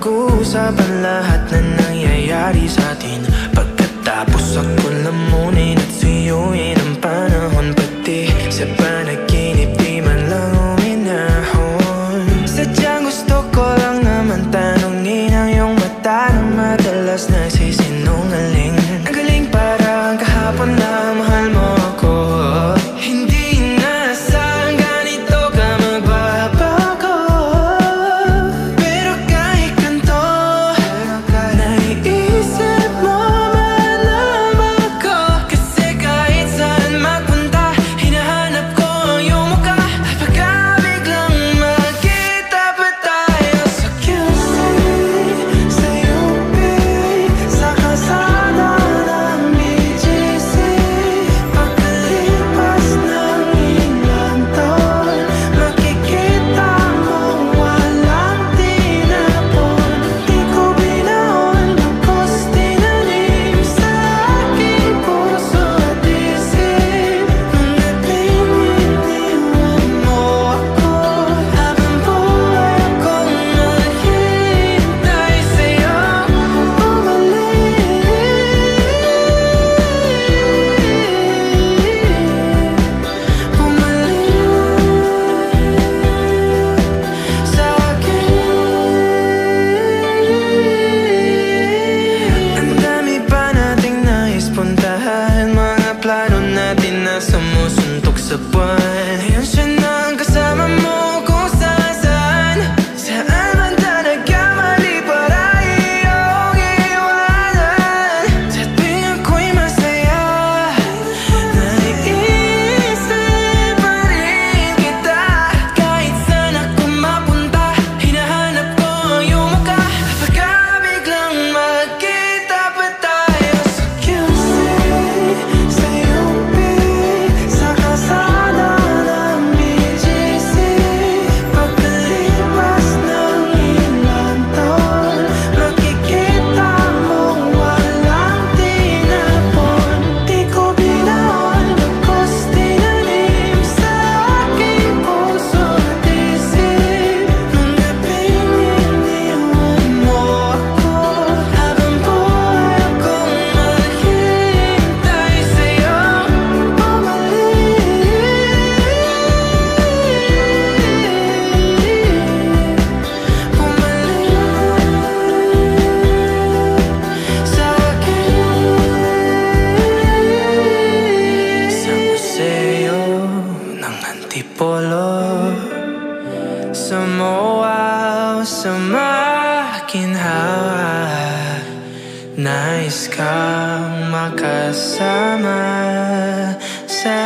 pag-uusapan lahat na nangyayari sa atin. Pagkatapos ako lamunin at suyuin ang panahon, pati sa panaginip di man lang uminahon. Sadyang gusto ko lang naman tanungin ang iyong mata na madalas nagsisinungaling. Ang galing parang kahapon na mahal mo ako. Hindi inaasahan ganito ka magbabago. Pero kahit ganito, naiisip mo man ako. Kasi kahit saan magpunta, hinahanap ko ang iyong mukha. At baka biglang magkita pa tayo sa QC, sa UP, sa kalsada ng BGC. Pagkalipas ng ilang taon, makikita mong walang tinapon. Di ko binaon, tapos tinanim sa aking puso at isip. Ngunit iniwan mo ako, habang buhay akong naghihintay sa'yo bumalik. Sa akin. Ang dami pa nating nais puntahan, mga plano natin na sumusuntok sa buwan. Yan siya na ang kasama mo kung saan. Saan man talaga mali para iyong iwanan. Sa tuwing ako'y masaya, naiisip pa rin kita. Kahit saan ako mapunta, hinahanap ko ang iyong mukha. At baka biglang magkita pa tayo sa QC, sa UP, sa kalsada ng BGC. Pagkalipas ng ilang taon, makikita mong walang tinapon. Di ko binaon, tapos tinanim sa aking puso at isip. Nung gabing iniwan mo ako, habang buhay akong maghihintay sa'yo bumalik. Sa akin, sa museo ng Antipolo, sa MOA o sa makinhawa, nais kang makasama sa